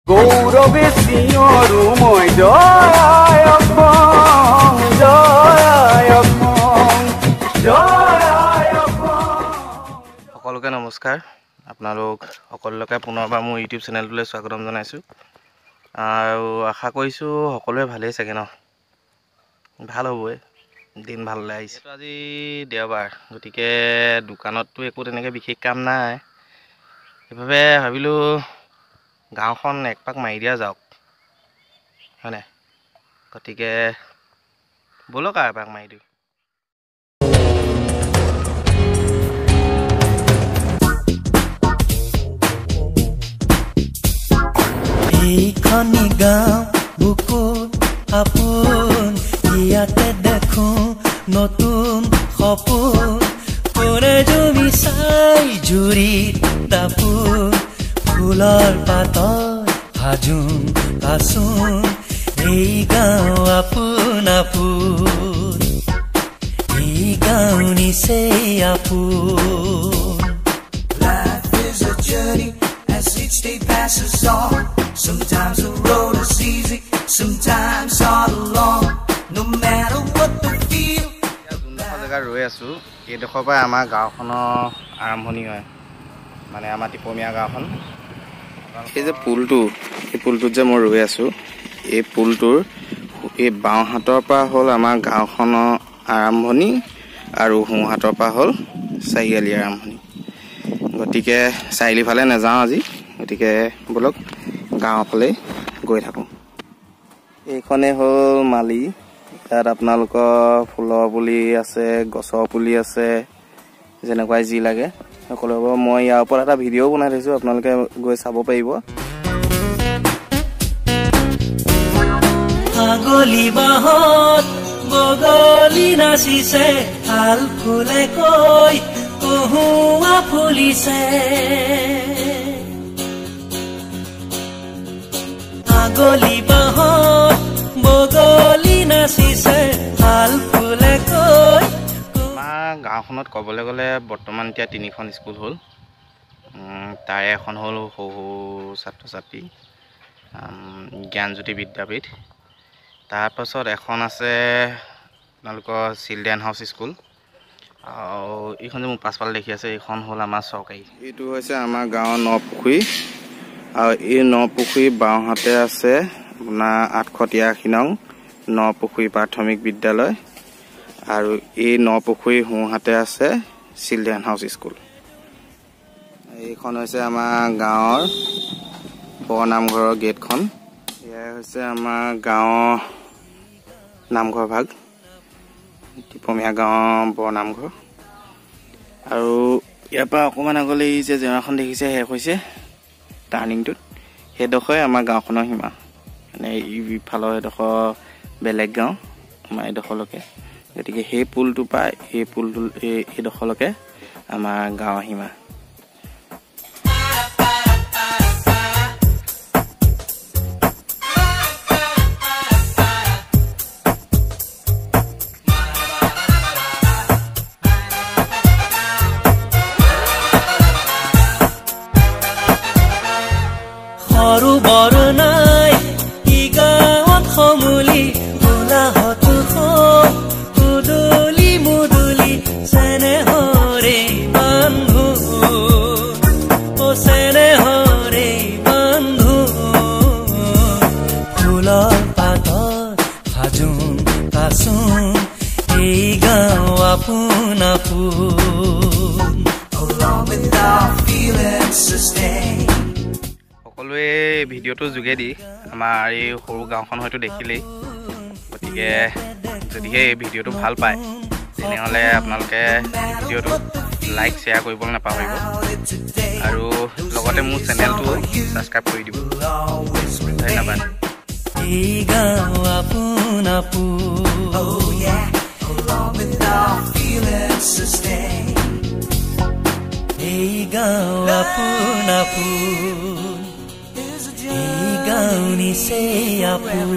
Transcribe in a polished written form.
গৌৰবে সিংহৰু মই জয় অসম জয় অসম জয় অসম। সকলোকে নমস্কাৰ। আপোনালোক সকলোকে পুনৰবাৰ মোৰ ইউটিউব চেনেলটোলৈ স্বাগতম জনাইছোঁ আৰু আশা কৰিছোঁ সকলোৱে ভালেই চাগে ন। ভাল হ'বই, দিন ভাললৈ আহিছে। আজি দেওবাৰ, গতিকে দোকানততো একো তেনেকৈ বিশেষ কাম নাই। সেইবাবে ভাবিলোঁ গাঁওখন একপাক মাৰি দিয়া যাওক, হয়নে? গতিকে ব'লক আৰু এপাক মাৰি দিওঁ। এইখনি গাঁও বুকুত আপোন, ইয়াতে দেখো নতুন সপোন। কোনে জমি চাই জুৰিত দাপোন, ফুলৰ পাতত সাজোন কাচোন। এই গাঁও আপোন আপোন, এই গাঁও নিচেই আপোন। Life is a journey as each day passes on. Sometimes the road is easy, sometimes all along. No matter what the feel. যোনডোখৰ জেগাত ৰৈ আছোঁ, এইডোখৰ পৰা আমাৰ গাঁওখনৰ আৰম্ভণি হয়, মানে আমাৰ টিপমীয়া গাঁওখন। এই যে পুলটো, এই পুলটোত যে মই ৰৈ আছোঁ, এই পুলটোৰ এই বাওঁহাতৰ পৰা হ'ল আমাৰ গাঁওখনৰ আৰম্ভণি আৰু সোঁহাতৰ পৰা হ'ল চাৰিআলি আৰম্ভণি। গতিকে চাৰিআলি ফালে নাযাওঁ আজি, গতিকে ব'লক গাঁৱৰ ফালে গৈ থাকোঁ। এইখনেই হ'ল মালি। ইয়াত আপোনালোকৰ ফুলৰ পুলি আছে, গছৰ পুলি আছে, যেনেকুৱাই যি লাগে সকলো হ'ব। মই ইয়াৰ ওপৰত এটা ভিডিঅ' বনাই থৈছোঁ, আপোনালোকে গৈ চাব পাৰিব। আগলি বাহত বগলী নাচিছে, ভাল ফুলে কৈ কহুৱা ফুলিছে। আগলি বাহত বগলী নাচিছে, ভাল ফুলে কৈ। আমাৰ গাঁওখনত ক'বলৈ গ'লে বৰ্তমান এতিয়া 3খন স্কুল হ'ল। তাৰে এখন হ'ল সৰু সৰু ছাত্ৰ ছাত্ৰী জ্ঞানজ্যোতি বিদ্যাপীঠ। তাৰপাছত এখন আছে আপোনালোকৰ চিলড্ৰেন হাউচ স্কুল, আৰু এইখন যে মোৰ পাছফালে দেখি আছে, এইখন হ'ল আমাৰ চৰকাৰী। এইটো হৈছে আমাৰ গাঁৱৰ নপুখুৰী, আৰু এই নপুখুৰী বাওঁহাতে আছে আপোনাৰ 883 নং নপুখুৰী প্ৰাথমিক বিদ্যালয়, আৰু এই নপুখুৰী সোঁহাতে আছে চিলড্ৰেন হাউচ স্কুল। এইখন হৈছে আমাৰ গাঁৱৰ বৰনামঘৰৰ গেটখন। এয়া হৈছে আমাৰ গাঁৱৰ নামঘৰ ভাগ, টিপমীয়া গাঁৱৰ বৰনামঘৰ। আৰু ইয়াৰ পৰা অকণমান আগলৈ এই যে জেওৰাখন দেখিছে, শেষ হৈছে টাৰ্ণিংটোত, সেইডোখৰে আমাৰ গাঁওখনৰ সীমা। মানে ইফালৰ সেইডোখৰ বেলেগ গাঁও, আমাৰ এইডোখৰলৈকে। গতিকে সেই পুলটোৰ পৰা এই পুলটো এইডোখৰলৈকে আমাৰ গাঁৱৰ সীমা। সৰু বৰ নাই ই গাঁৱত সমুলি, গোলাহতো মুদলি মুদলি, চেনেহৰে বন্ধু অ চেনেহৰে বন্ধু। ফুলৰ পাতত সাজোন কাচোন, এই গাঁও আপোন আপোন। Along with our feelings sustain. সকলোৱে ভিডিঅ'টোৰ যোগেদি আমাৰ এই সৰু গাঁওখন হয়তো দেখিলেই। গতিকে যদিহে এই ভিডিঅ'টো ভাল পায়, তেনেহ'লে আপোনালোকে ভিডিঅ'টো লাইক শ্বেয়াৰ কৰিবলৈ নাপাহৰিব, আৰু লগতে মোৰ চেনেলটো ছাবস্ক্ৰাইব কৰি দিব। ধন্যবাদ। এই গাঁও আপোন আপোন, এই গাঁও আপোন আপোন, এই গাঁও নিচেই আপোন।